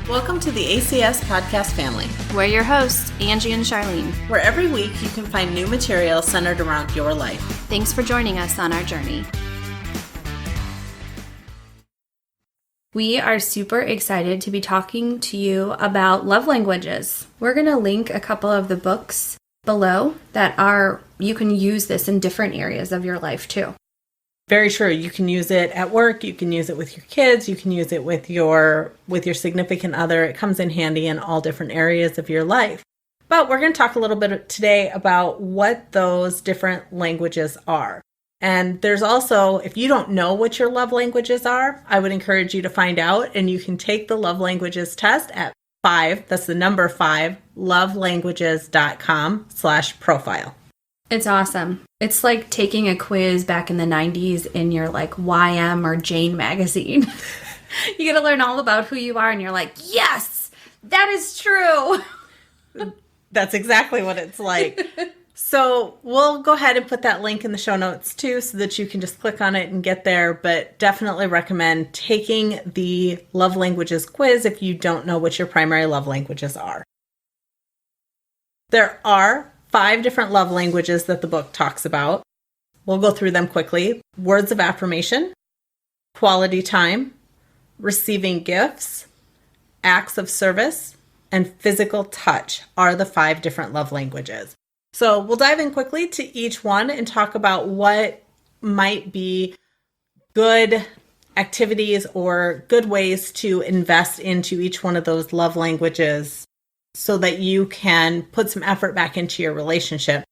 Welcome to the ACS podcast family. We're your hosts, Angie and Charlene, where every week you can find new material centered around your life. Thanks for joining us on our journey. We are super excited to be talking to you about love languages. We're going to link a couple of the books below that you can use this in different areas of your life too. Very true. You can use it at work. You can use it with your kids. You can use it with your significant other. It comes in handy in all different areas of your life. But we're going to talk a little bit today about what those different languages are. And there's also, if you don't know what your love languages are, I would encourage you to find out, and you can take the love languages test at 5, that's the number 5, lovelanguages.com/profile. It's awesome. It's like taking a quiz back in the 90s in your like YM or Jane magazine. You get to learn all about who you are and you're like, yes, that is true. That's exactly what it's like. So we'll go ahead and put that link in the show notes too, so that you can just click on it and get there. But definitely recommend taking the love languages quiz if you don't know what your primary love languages are. There are 5 different love languages that the book talks about. We'll go through them quickly. Words of affirmation, quality time, receiving gifts, acts of service, and physical touch are the 5 different love languages. So we'll dive in quickly to each one and talk about what might be good activities or good ways to invest into each one of those love languages so that you can put some effort back into your relationship.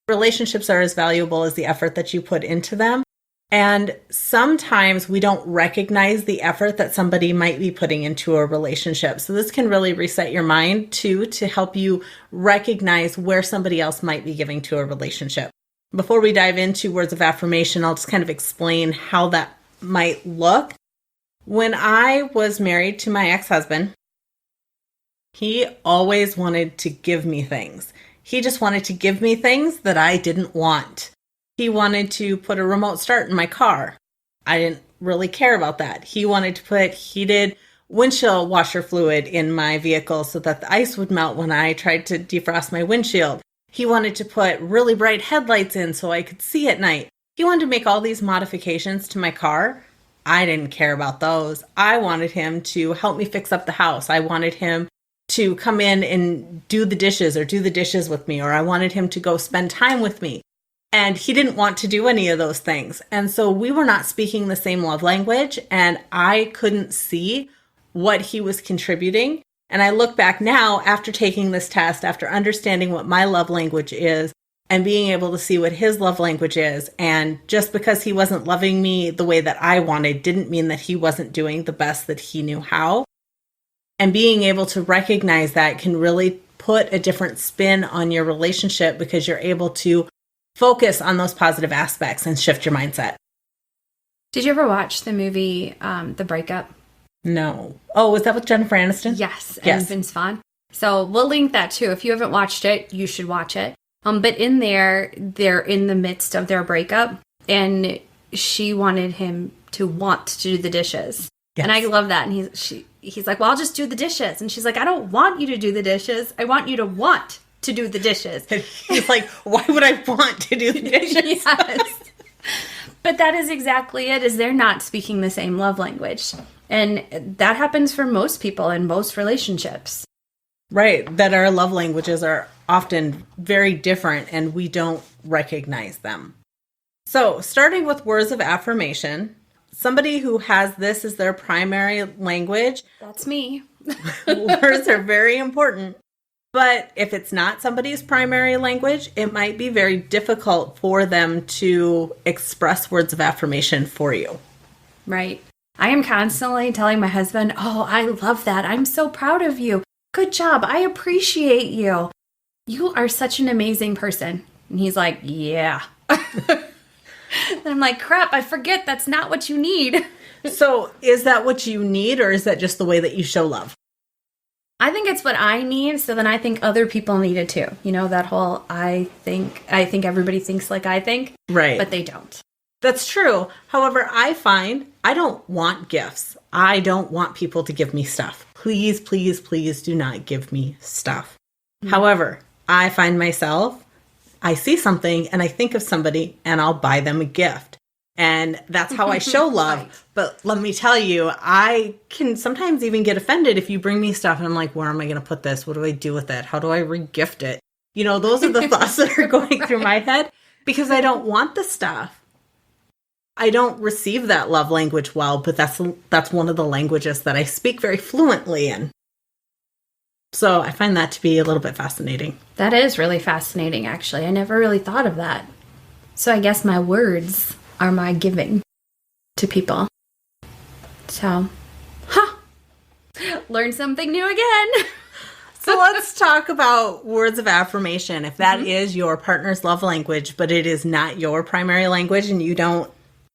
Relationships are as valuable as the effort that you put into them. And sometimes we don't recognize the effort that somebody might be putting into a relationship. So this can really reset your mind too, to help you recognize where somebody else might be giving to a relationship. Before we dive into words of affirmation, I'll just kind of explain how that might look. When I was married to my ex-husband, he always wanted to give me things. He just wanted to give me things that I didn't want. He wanted to put a remote start in my car. I didn't really care about that. He wanted to put heated windshield washer fluid in my vehicle so that the ice would melt when I tried to defrost my windshield. He wanted to put really bright headlights in so I could see at night. He wanted to make all these modifications to my car. I didn't care about those. I wanted him to help me fix up the house. I wanted him to come in and do the dishes or do the dishes with me, or I wanted him to go spend time with me. And he didn't want to do any of those things. And so we were not speaking the same love language, and I couldn't see what he was contributing. And I look back now after taking this test, after understanding what my love language is and being able to see what his love language is. And just because he wasn't loving me the way that I wanted didn't mean that he wasn't doing the best that he knew how. And being able to recognize that can really put a different spin on your relationship because you're able to focus on those positive aspects and shift your mindset. Did you ever watch the movie The Breakup? No. Oh, was that with Jennifer Aniston? Yes, and Vince Vaughn. So we'll link that too. If you haven't watched it, you should watch it. But in there, they're in the midst of their breakup, and she wanted him to want to do the dishes. Yes. And I love that. And he's like, well, I'll just do the dishes. And she's like, I don't want you to do the dishes. I want you to want to do the dishes. And he's like, why would I want to do the dishes? Yes. But that is exactly it, is they're not speaking the same love language. And that happens for most people in most relationships. Right. That our love languages are often very different and we don't recognize them. So starting with words of affirmation, somebody who has this as their primary language. That's me. Words are very important. But if it's not somebody's primary language, it might be very difficult for them to express words of affirmation for you. Right. I am constantly telling my husband, oh, I love that. I'm so proud of you. Good job. I appreciate you. You are such an amazing person. And he's like, yeah. And I'm like, crap, I forget that's not what you need. So is that what you need, or is that just the way that you show love? I think it's what I need, so then I think other people need it too. You know, that whole I think everybody thinks like I think. Right. But they don't. That's true. However, I find I don't want gifts. I don't want people to give me stuff. Please, please, please do not give me stuff. However, I find myself, I see something and I think of somebody and I'll buy them a gift. And that's how I show love. Right. But let me tell you, I can sometimes even get offended if you bring me stuff and I'm like, where am I going to put this? What do I do with it? How do I re-gift it? You know, those are the thoughts that are going through my head because I don't want the stuff. I don't receive that love language well, but that's one of the languages that I speak very fluently in. So I find that to be a little bit fascinating. That is really fascinating, actually. I never really thought of that. So I guess my words are my giving to people. So, learn something new again. So let's talk about words of affirmation. If that is your partner's love language, but it is not your primary language and you don't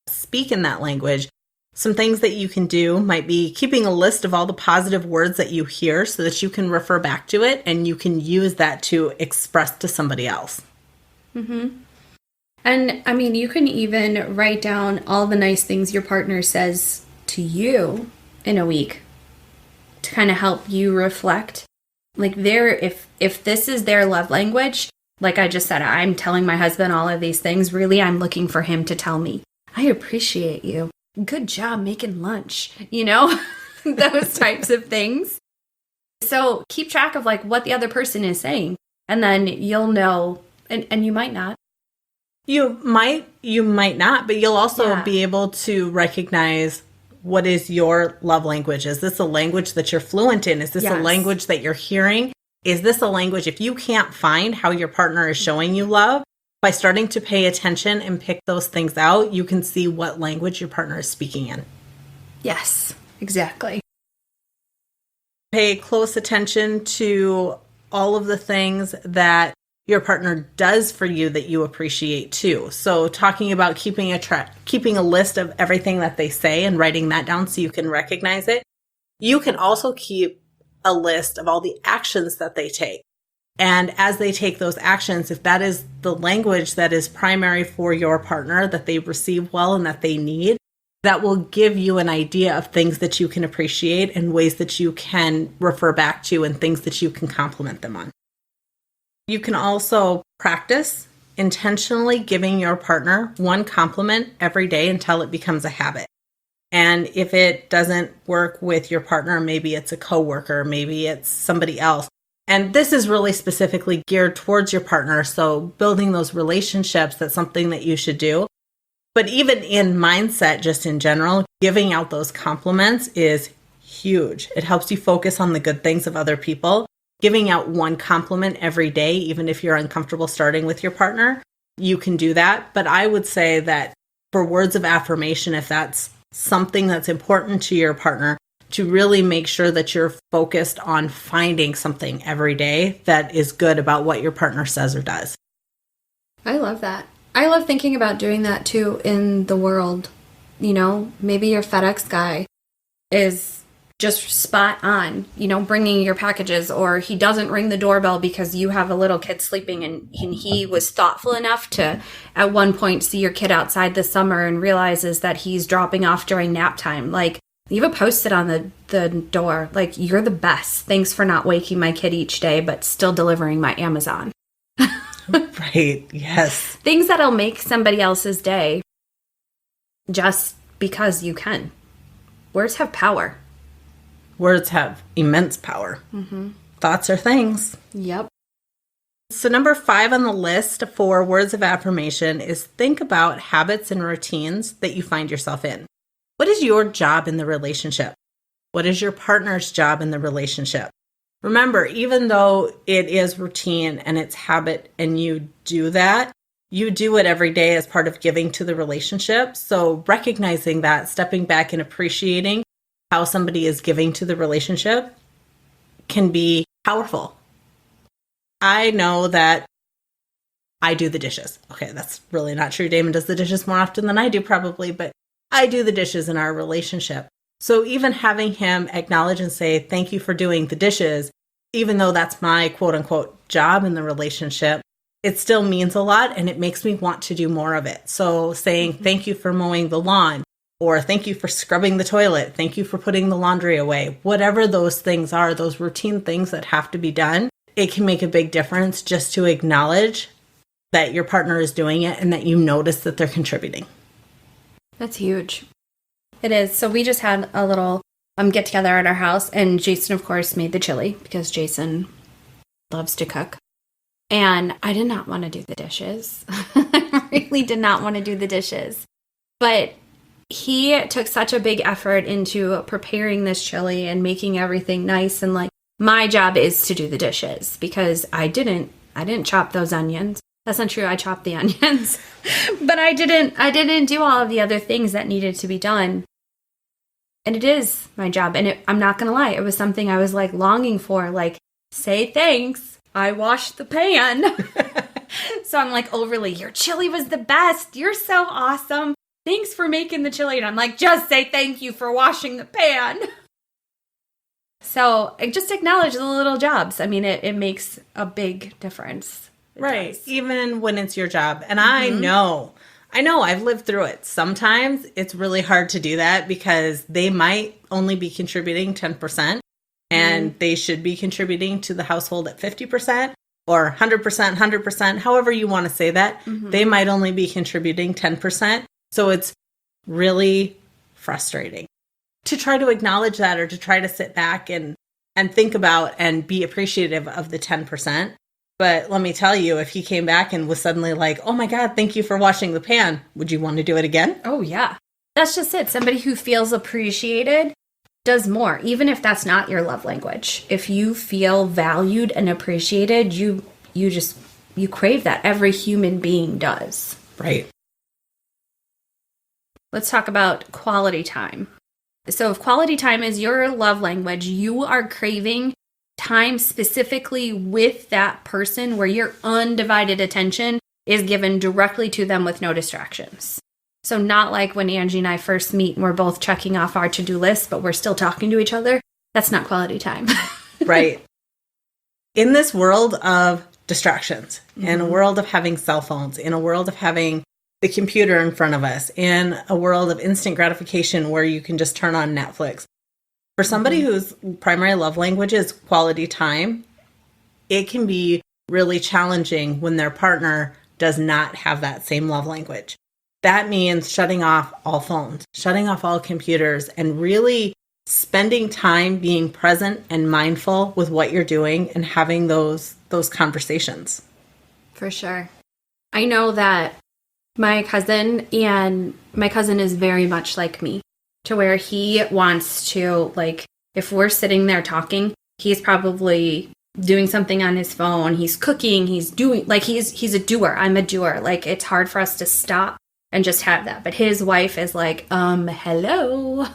speak in that language, some things that you can do might be keeping a list of all the positive words that you hear so that you can refer back to it and you can use that to express to somebody else. And I mean, you can even write down all the nice things your partner says to you in a week to kind of help you reflect. Like if this is their love language, like I just said, I'm telling my husband all of these things. Really, I'm looking for him to tell me, I appreciate you. Good job making lunch, you know, those types of things. So keep track of like what the other person is saying, and then you'll know, and you might not. You might not, but you'll also be able to recognize what is your love language. Is this a language that you're fluent in? Is this a language that you're hearing? Is this a language, if you can't find how your partner is showing you love, by starting to pay attention and pick those things out, you can see what language your partner is speaking in. Yes, exactly. Pay close attention to all of the things that your partner does for you that you appreciate too. So talking about keeping a list of everything that they say and writing that down so you can recognize it. You can also keep a list of all the actions that they take. And as they take those actions, if that is the language that is primary for your partner, that they receive well and that they need, that will give you an idea of things that you can appreciate and ways that you can refer back to and things that you can compliment them on. You can also practice intentionally giving your partner one compliment every day until it becomes a habit. And if it doesn't work with your partner, maybe it's a coworker, maybe it's somebody else. And this is really specifically geared towards your partner. So building those relationships, that's something that you should do. But even in mindset, just in general, giving out those compliments is huge. It helps you focus on the good things of other people. Giving out one compliment every day, even if you're uncomfortable starting with your partner, you can do that. But I would say that for words of affirmation, if that's something that's important to your partner, to really make sure that you're focused on finding something every day that is good about what your partner says or does. I love that. I love thinking about doing that too in the world. You know, maybe your FedEx guy is just spot on, you know, bringing your packages, or he doesn't ring the doorbell because you have a little kid sleeping and he was thoughtful enough to at one point see your kid outside this summer and realizes that he's dropping off during nap time. Like, leave a post-it on the door. Like, you're the best. Thanks for not waking my kid each day, but still delivering my Amazon. Right. Yes. Things that'll make somebody else's day just because you can. Words have power. Words have immense power. Thoughts are things. Yep. So number 5 on the list for words of affirmation is think about habits and routines that you find yourself in. What is your job in the relationship? What is your partner's job in the relationship? Remember, even though it is routine and it's habit and you do that, you do it every day as part of giving to the relationship. So recognizing that, stepping back and appreciating how somebody is giving to the relationship can be powerful. I know that I do the dishes. Okay, that's really not true. Damon does the dishes more often than I do probably, but I do the dishes in our relationship. So even having him acknowledge and say, thank you for doing the dishes even though that's my quote unquote job in the relationship, it still means a lot and it makes me want to do more of it. So saying thank you for mowing the lawn, or thank you for scrubbing the toilet, thank you for putting the laundry away, whatever those things are, those routine things that have to be done, it can make a big difference just to acknowledge that your partner is doing it and that you notice that they're contributing. That's huge. It is. So we just had a little get together at our house, and Jason, of course, made the chili because Jason loves to cook. And I did not want to do the dishes. I really did not want to do the dishes. But he took such a big effort into preparing this chili and making everything nice. And like, my job is to do the dishes because I didn't chop those onions. That's not true. I chopped the onions, but I didn't do all of the other things that needed to be done. And it is my job. And I'm not going to lie. It was something I was like longing for, like, say thanks. I washed the pan. So I'm like overly, your chili was the best. You're so awesome. Thanks for making the chili. And I'm like, just say thank you for washing the pan. So I just acknowledge the little jobs. I mean, it makes a big difference. Right. Even when it's your job. And I know I've lived through it. Sometimes it's really hard to do that because they might only be contributing 10% and they should be contributing to the household at 50% or 100%, however you want to say that. They might only be contributing 10%. So it's really frustrating to try to acknowledge that, or to try to sit back and think about and be appreciative of the 10%. But let me tell you, if he came back and was suddenly like, oh my God, thank you for washing the pan, would you want to do it again? Oh, yeah. That's just it. Somebody who feels appreciated does more, even if that's not your love language. If you feel valued and appreciated, you crave that. Every human being does. Right. Let's talk about quality time. So if quality time is your love language, you are craving time specifically with that person where your undivided attention is given directly to them with no distractions. So not like when Angie and I first meet and we're both checking off our to-do list, but we're still talking to each other. That's not quality time. Right. In this world of distractions, in a world of having cell phones, in a world of having the computer in front of us, in a world of instant gratification where you can just turn on Netflix, for somebody whose primary love language is quality time, it can be really challenging when their partner does not have that same love language. That means shutting off all phones, shutting off all computers, and really spending time being present and mindful with what you're doing and having those conversations. For sure. I know that my cousin is very much like me, to where he wants to, like, if we're sitting there talking, he's probably doing something on his phone, he's cooking, he's doing, like, he's a doer. I'm a doer. Like, it's hard for us to stop and just have that. But his wife is like, hello,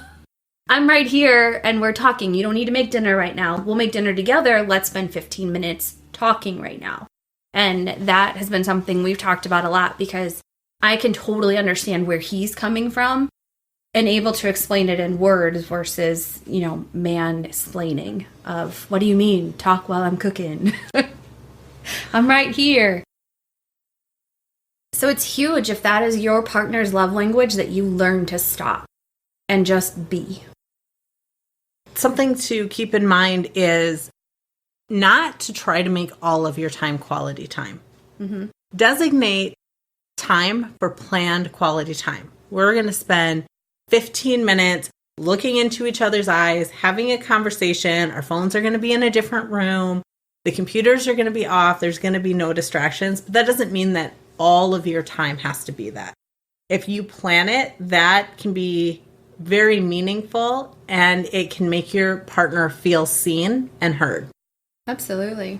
I'm right here and we're talking. You don't need to make dinner right now. We'll make dinner together. Let's spend 15 minutes talking right now. And that has been something we've talked about a lot, because I can totally understand where he's coming from and able to explain it in words versus, man-splaining of, what do you mean? Talk while I'm cooking. I'm right here. So it's huge if that is your partner's love language, that you learn to stop and just be. Something to keep in mind is not to try to make all of your time quality time. Designate time for planned quality time. We're going to spend 15 minutes looking into each other's eyes, having a conversation. Our phones are going to be in a different room. The computers are going to be off. There's going to be no distractions. But that doesn't mean that all of your time has to be that. If you plan it, that can be very meaningful, and it can make your partner feel seen and heard. Absolutely.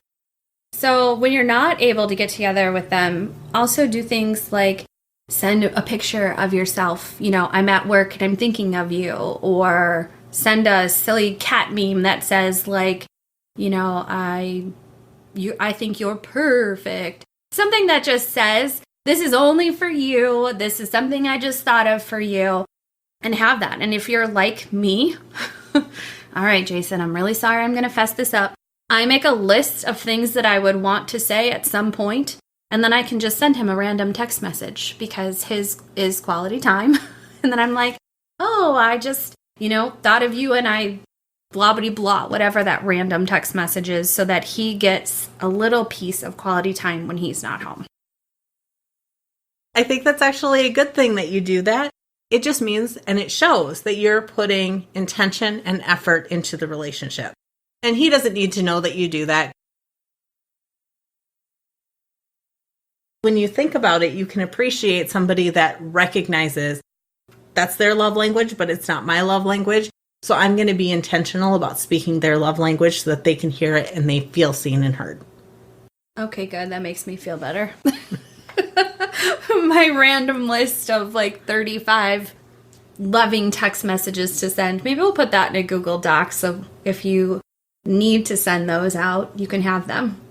So when you're not able to get together with them, also do things like send a picture of yourself. I'm at work and I'm thinking of you. Or send a silly cat meme that says, like, I think you're perfect. Something that just says, this is only for you. This is something I just thought of for you. And have that. And if you're like me, all right, Jason, I'm really sorry I'm going to fess this up. I make a list of things that I would want to say at some point, and then I can just send him a random text message because his is quality time. And then I'm like, oh, I just, thought of you and I blah, blah, blah, whatever that random text message is, so that he gets a little piece of quality time when he's not home. I think that's actually a good thing that you do that. It just means, and it shows that you're putting intention and effort into the relationship. And he doesn't need to know that you do that. When you think about it, you can appreciate somebody that recognizes that's their love language, but it's not my love language. So I'm going to be intentional about speaking their love language so that they can hear it and they feel seen and heard. Okay, good. That makes me feel better. My random list of 35 loving text messages to send. Maybe we'll put that in a Google Doc, so if you need to send those out, you can have them.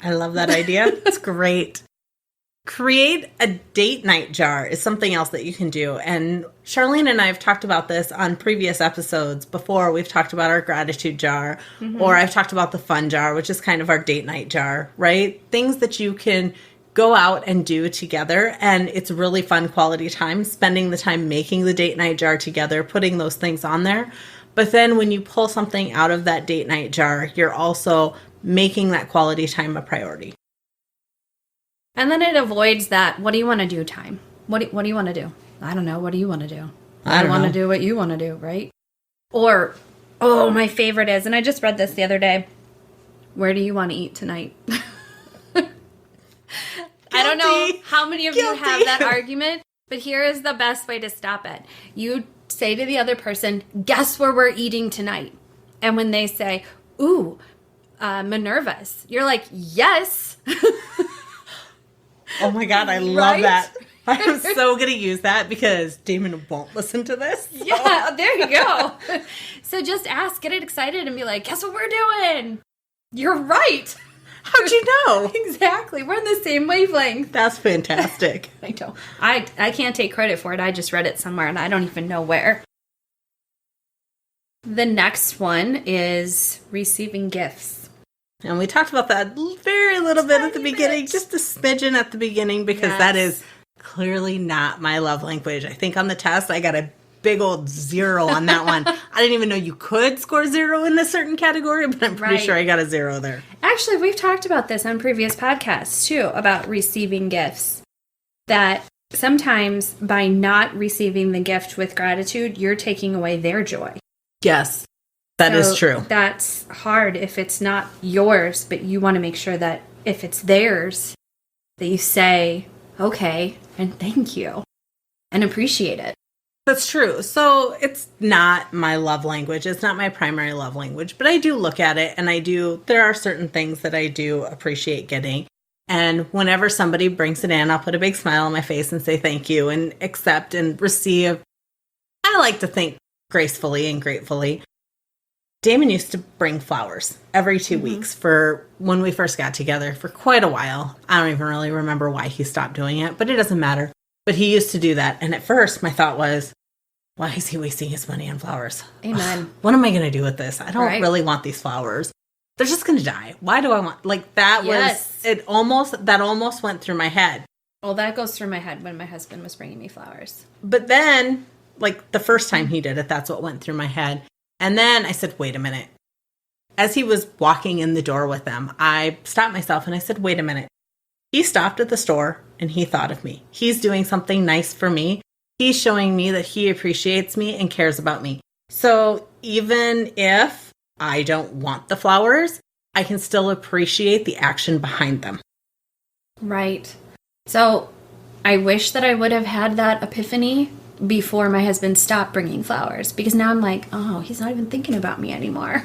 I love that idea. It's great. Create a date night jar is something else that you can do. And Charlene and I have talked about this on previous episodes before. We've talked about our gratitude jar, or I've talked about the fun jar, which is kind of our date night jar, right? Things that you can go out and do together. And it's really fun quality time, spending the time making the date night jar together, putting those things on there. But then when you pull something out of that date night jar, you're also making that quality time a priority. And then it avoids that, what do you want to do time? What do you want to do? I don't know. What do you want to do? I don't want know. to do what you want to do, right? Or, my favorite is, and I just read this the other day, where do you want to eat tonight? I don't know how many of you have that argument, but here is the best way to stop it. You say to the other person, guess where we're eating tonight? And when they say, ooh, Minerva's, you're like, yes. Oh my God, I love that. I'm so going to use that because Damon won't listen to this. So. Yeah, there you go. So just ask, get it excited, and be like, guess what we're doing? You're right. How'd you know? Exactly. We're in the same wavelength. That's fantastic. I know. I can't take credit for it. I just read it somewhere, and I don't even know where. The next one is receiving gifts. And we talked about that very little bit at the beginning, just a smidgen at the beginning, because that is clearly not my love language. I think on the test, I got a big old 0 on that one. I didn't even know you could score 0 in a certain category, but I'm pretty sure I got a 0 there. Actually, we've talked about this on previous podcasts, too, about receiving gifts. That sometimes by not receiving the gift with gratitude, you're taking away their joy. Yes. That is true. That's hard if it's not yours, but you want to make sure that if it's theirs, that you say, okay, and thank you, and appreciate it. That's true. So it's not my love language. It's not my primary love language, but I do look at it, and there are certain things that I do appreciate getting. And whenever somebody brings it in, I'll put a big smile on my face and say thank you and accept and receive. I like to think gracefully and gratefully. Damon used to bring flowers every 2 weeks for when we first got together for quite a while. I don't even really remember why he stopped doing it, but it doesn't matter. But he used to do that. And at first, my thought was, why is he wasting his money on flowers? Amen. What am I going to do with this? I don't really want these flowers. They're just going to die. Why do I want, that almost went through my head. Well, that goes through my head when my husband was bringing me flowers. But then, the first time he did it, that's what went through my head. And then I said, wait a minute. As he was walking in the door with them, I stopped myself and I said, wait a minute. He stopped at the store and he thought of me. He's doing something nice for me. He's showing me that he appreciates me and cares about me. So even if I don't want the flowers, I can still appreciate the action behind them. Right. So I wish that I would have had that epiphany before my husband stopped bringing flowers, because now I'm like, oh, he's not even thinking about me anymore.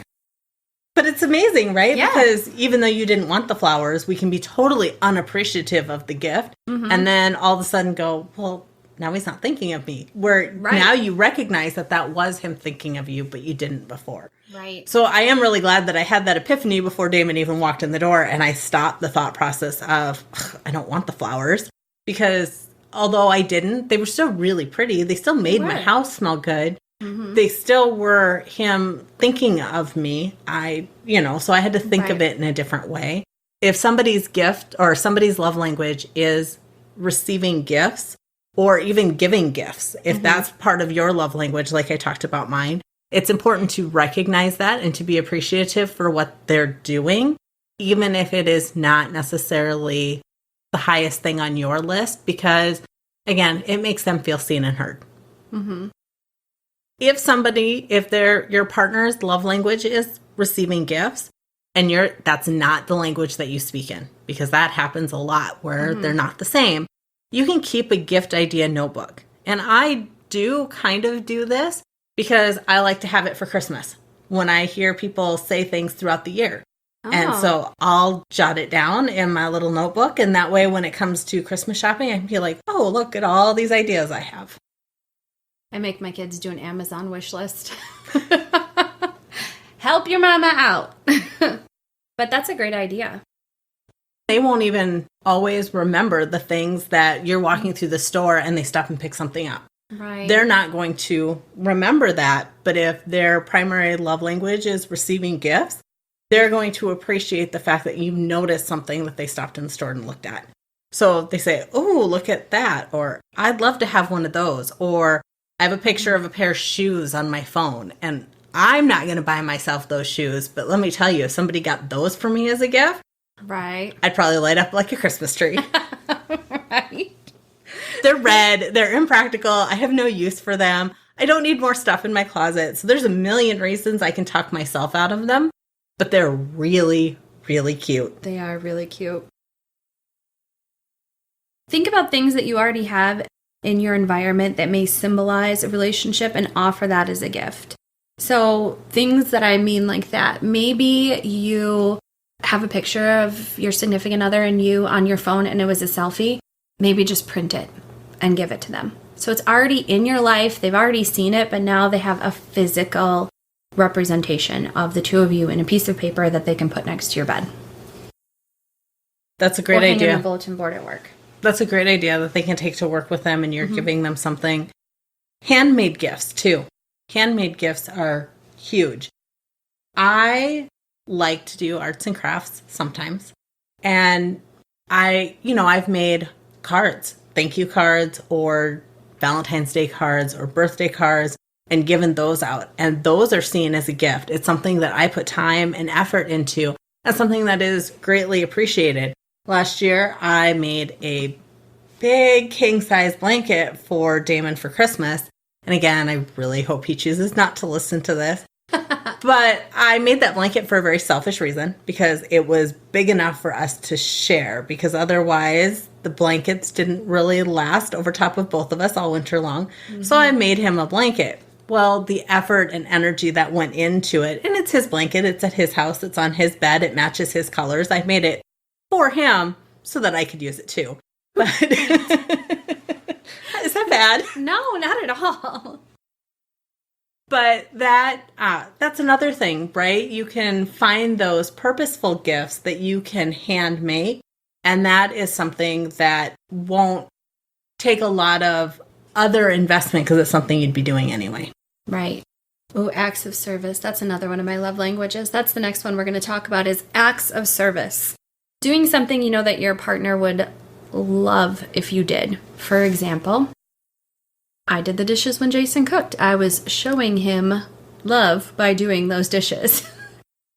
But it's amazing, right? Yeah. Because even though you didn't want the flowers, we can be totally unappreciative of the gift and then all of a sudden go, well, now he's not thinking of me. Where now you recognize that was him thinking of you, but you didn't before. Right. So I am really glad that I had that epiphany before Damon even walked in the door, and I stopped the thought process of, I don't want the flowers, because although I didn't, they were still really pretty. They still made my house smell good. They still were him thinking of me. So I had to think of it in a different way. If somebody's gift or somebody's love language is receiving gifts or even giving gifts, if that's part of your love language, like I talked about mine, it's important to recognize that and to be appreciative for what they're doing, even if it is not necessarily the highest thing on your list, because, again, it makes them feel seen and heard. If your partner's love language is receiving gifts, and that's not the language that you speak in, because that happens a lot where they're not the same, you can keep a gift idea notebook. And I do kind of do this because I like to have it for Christmas when I hear people say things throughout the year. And so I'll jot it down in my little notebook. And that way, when it comes to Christmas shopping, I can be like, oh, look at all these ideas I have. I make my kids do an Amazon wish list. Help your mama out. But that's a great idea. They won't even always remember the things that you're walking through the store and they stop and pick something up. Right. They're not going to remember that. But if their primary love language is receiving gifts, they're going to appreciate the fact that you noticed something that they stopped in the store and looked at. So they say, oh, look at that. Or I'd love to have one of those. Or I have a picture of a pair of shoes on my phone, and I'm not going to buy myself those shoes. But let me tell you, if somebody got those for me as a gift, right, I'd probably light up like a Christmas tree. Right. They're red. They're impractical. I have no use for them. I don't need more stuff in my closet. So there's a million reasons I can talk myself out of them. But they're really, really cute. They are really cute. Think about things that you already have in your environment that may symbolize a relationship and offer that as a gift. So things that I mean like that, maybe you have a picture of your significant other and you on your phone and it was a selfie. Maybe just print it and give it to them. So it's already in your life. They've already seen it, but now they have a physical representation of the two of you in a piece of paper that they can put next to your bed. That's a great or hang idea. on a bulletin board at work. That's a great idea that they can take to work with them and you're giving them something. Handmade gifts, too. Handmade gifts are huge. I like to do arts and crafts sometimes. And I've made cards, thank you cards or Valentine's Day cards or birthday cards, and given those out. And those are seen as a gift. It's something that I put time and effort into. That's something that is greatly appreciated. Last year, I made a big king-size blanket for Damon for Christmas. And again, I really hope he chooses not to listen to this. But I made that blanket for a very selfish reason, because it was big enough for us to share, because otherwise the blankets didn't really last over top of both of us all winter long. So I made him a blanket. Well, the effort and energy that went into it, and it's his blanket, it's at his house, it's on his bed, it matches his colors. I made it for him so that I could use it too. But is that bad? No, not at all. But that's another thing, right? You can find those purposeful gifts that you can hand make, and that is something that won't take a lot of other investment because it's something you'd be doing anyway. Right. Oh, acts of service. That's another one of my love languages. That's the next one we're going to talk about is acts of service. Doing something you know that your partner would love if you did. For example, I did the dishes when Jason cooked. I was showing him love by doing those dishes.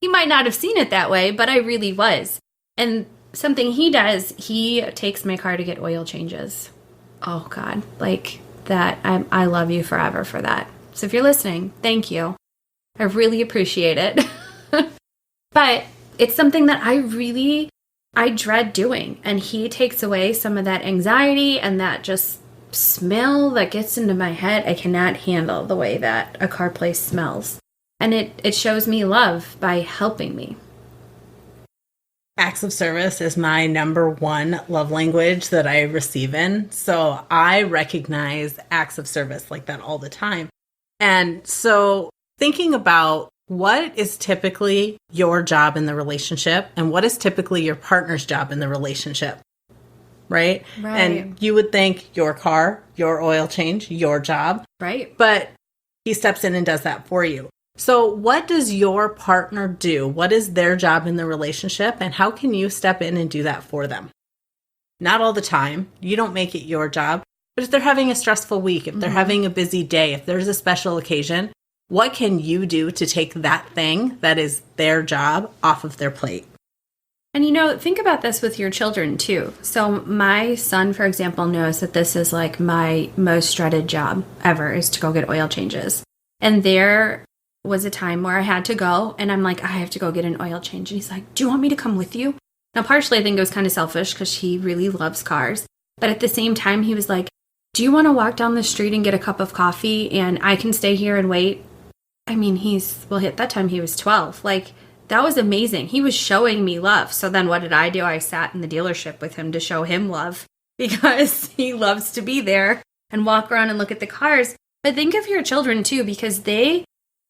He might not have seen it that way, but I really was. And something he does, he takes my car to get oil changes. Oh, God. Like that. I love you forever for that. So if you're listening, thank you. I really appreciate it. But it's something that I dread doing. And he takes away some of that anxiety and that just smell that gets into my head. I cannot handle the way that a car place smells. And it shows me love by helping me. Acts of service is my number one love language that I receive in. So I recognize acts of service like that all the time. And so thinking about what is typically your job in the relationship and what is typically your partner's job in the relationship, right? And you would think your car, your oil change, your job. Right. But he steps in and does that for you. So what does your partner do? What is their job in the relationship? And how can you step in and do that for them? Not all the time. You don't make it your job. But if they're having a stressful week, if they're having a busy day, if there's a special occasion, what can you do to take that thing that is their job off of their plate? And think about this with your children too. So my son, for example, knows that this is like my most dreaded job ever, is to go get oil changes. And there was a time where I had to go, and I'm like, I have to go get an oil change. And he's like, do you want me to come with you? Now, partially I think it was kind of selfish because he really loves cars. But at the same time, he was like, do you want to walk down the street and get a cup of coffee and I can stay here and wait? I mean, at that time he was 12. Like, that was amazing. He was showing me love. So then what did I do? I sat in the dealership with him to show him love because he loves to be there and walk around and look at the cars. But think of your children too, because they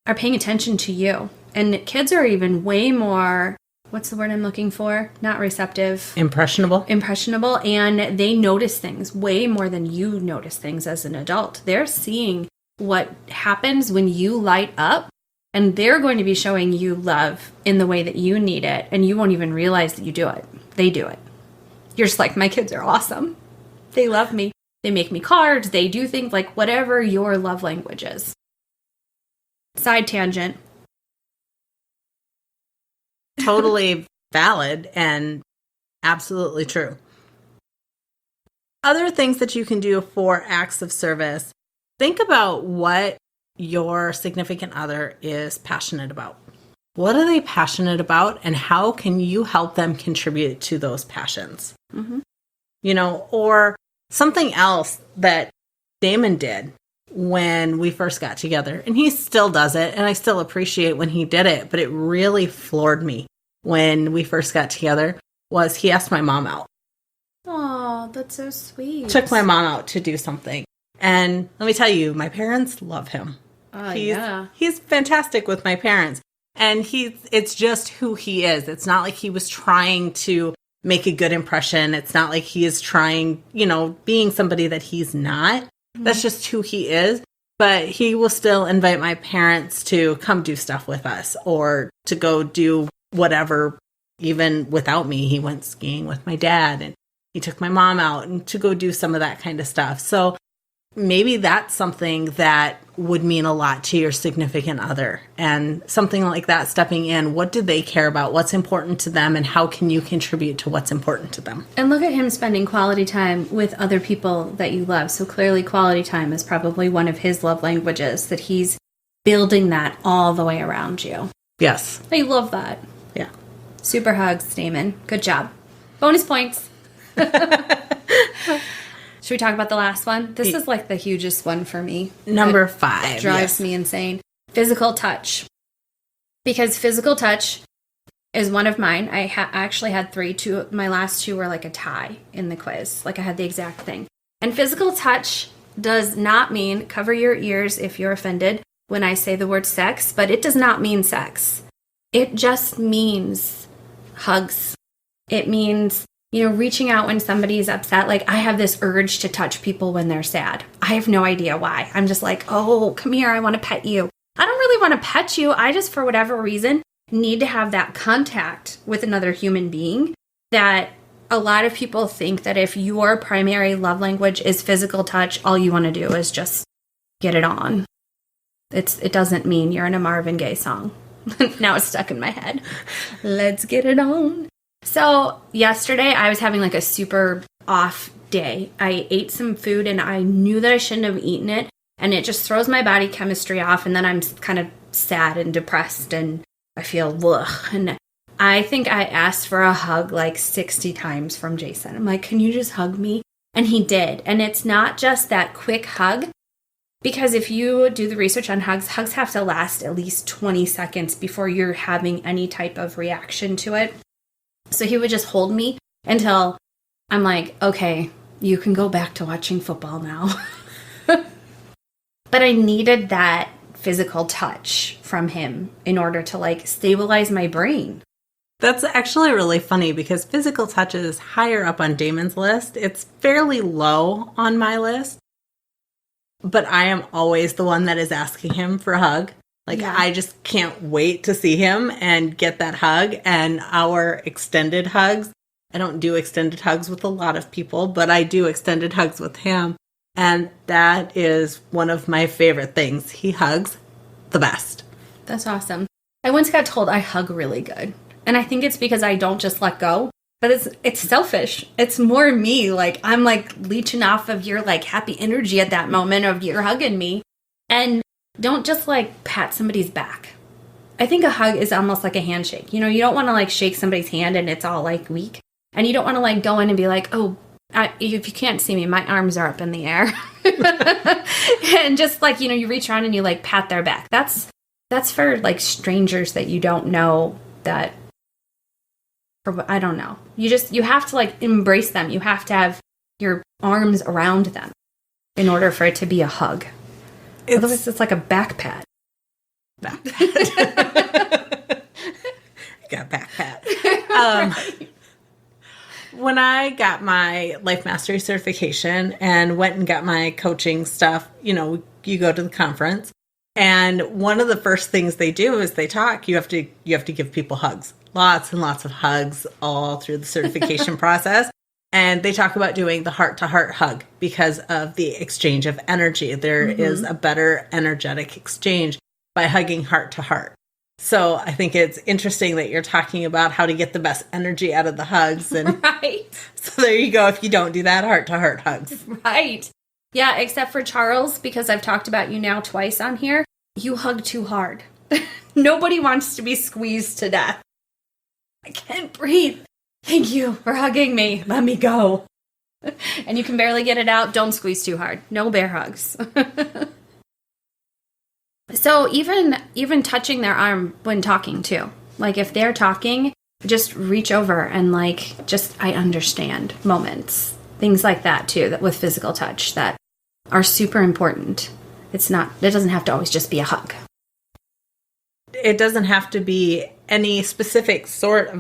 are paying attention to you. And kids are even way more, what's the word I'm looking for? Not receptive. Impressionable. And they notice things way more than you notice things as an adult. They're seeing what happens when you light up, and they're going to be showing you love in the way that you need it. And you won't even realize that you do it. They do it. You're just like, my kids are awesome. They love me. They make me cards. They do things like whatever your love language is. Side tangent. Totally valid and absolutely true. Other things that you can do for acts of service. Think about what your significant other is passionate about. What are they passionate about, and how can you help them contribute to those passions? Mm-hmm. Or something else that Damon did when we first got together, and he still does it, and I still appreciate when he did it, but it really floored me when we first got together, was he asked my mom out. Oh, that's so sweet. Took my mom out to do something. And let me tell you, my parents love him. He's fantastic with my parents. And it's just who he is. It's not like he was trying to make a good impression. It's not like he is trying, being somebody that he's not. Mm-hmm. That's just who he is. But he will still invite my parents to come do stuff with us or to go do whatever. Even without me, he went skiing with my dad and he took my mom out and to go do some of that kind of stuff. So maybe that's something that would mean a lot to your significant other, and something like that, stepping in. What do they care about? What's important to them, and how can you contribute to what's important to them? And look at him spending quality time with other people that you love. So clearly quality time is probably one of his love languages, that he's building that all the way around you. Yes. I love that. Yeah. Super hugs, Damon. Good job. Bonus points. Should we talk about the last one? This is like the hugest one for me. Number 5. It drives me insane. Physical touch. Because physical touch is one of mine. I actually had 3. My last 2 were like a tie in the quiz. Like I had the exact thing. And physical touch does not mean, cover your ears if you're offended when I say the word sex, but it does not mean sex. It just means hugs. It means reaching out when somebody's upset. Like, I have this urge to touch people when they're sad. I have no idea why. I'm just like, oh, come here. I want to pet you. I don't really want to pet you. I just, for whatever reason, need to have that contact with another human being. That a lot of people think that if your primary love language is physical touch, all you want to do is just get it on. It doesn't mean you're in a Marvin Gaye song. Now it's stuck in my head. Let's get it on. So yesterday I was having like a super off day. I ate some food and I knew that I shouldn't have eaten it. And it just throws my body chemistry off. And then I'm kind of sad and depressed and I feel ugh. And I think I asked for a hug like 60 times from Jason. I'm like, can you just hug me? And he did. And it's not just that quick hug. Because if you do the research on hugs have to last at least 20 seconds before you're having any type of reaction to it. So he would just hold me until I'm like, okay, you can go back to watching football now. But I needed that physical touch from him in order to like stabilize my brain. That's actually really funny because physical touch is higher up on Damon's list. It's fairly low on my list. but I am always the one that is asking him for a hug. Like, Yeah. I just can't wait to see him and get that hug. And our extended hugs, I don't do extended hugs with a lot of people, but I do extended hugs with him. And that is one of my favorite things. He hugs the best. That's awesome. I once got told I hug really good. And I think it's because I don't just let go. But it's selfish. It's more me. Like, I'm like leeching off of your like happy energy at that moment of you're hugging me. And don't just like pat somebody's back. I think a hug is almost like a handshake. You know, you don't want to like shake somebody's hand and it's all like weak. And you don't want to like go in and be like, oh, if you can't see me, my arms are up in the air. And just like, you know, you reach around and you like pat their back. That's for like strangers that you don't know that, or I don't know. You have to like embrace them. You have to have your arms around them in order for it to be a hug. Otherwise, it's like a back pat. Back pat. Got back pat. Right. When I got my Life Mastery certification and went and got my coaching stuff, you know, you go to the conference, and one of the first things they do is they talk. You have to give people hugs, lots and lots of hugs all through the certification process. And they talk about doing the heart-to-heart hug because of the exchange of energy. There is a better energetic exchange by hugging heart-to-heart. So I think it's interesting that you're talking about how to get the best energy out of the hugs. And Right. so there you go if you don't do that heart-to-heart hugs. Right. Yeah, except for Charles, because I've talked about you now twice on here. You hug too hard. Nobody wants to be squeezed to death. I can't breathe. Thank you for hugging me. Let me go. And you can barely get it out. Don't squeeze too hard. No bear hugs. So even touching their arm when talking too. Like if they're talking, just reach over and like just I understand moments. Things like that too, that with physical touch that are super important. It doesn't have to always just be a hug. It doesn't have to be any specific sort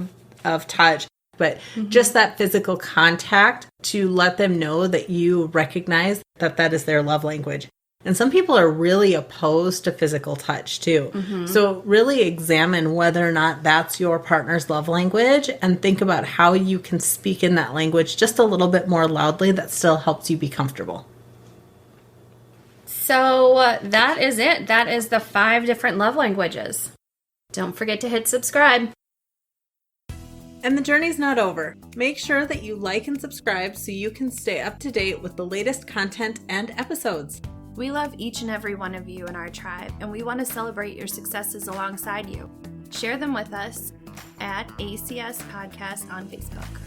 of touch, but just that physical contact to let them know that you recognize that that is their love language. And some people are really opposed to physical touch too. So really examine whether or not that's your partner's love language and think about how you can speak in that language just a little bit more loudly that still helps you be comfortable. So that is it. That is the 5 different love languages. Don't forget to hit subscribe. And the journey's not over. Make sure that you like and subscribe so you can stay up to date with the latest content and episodes. We love each and every one of you in our tribe, and we want to celebrate your successes alongside you. Share them with us at ACS Podcast on Facebook.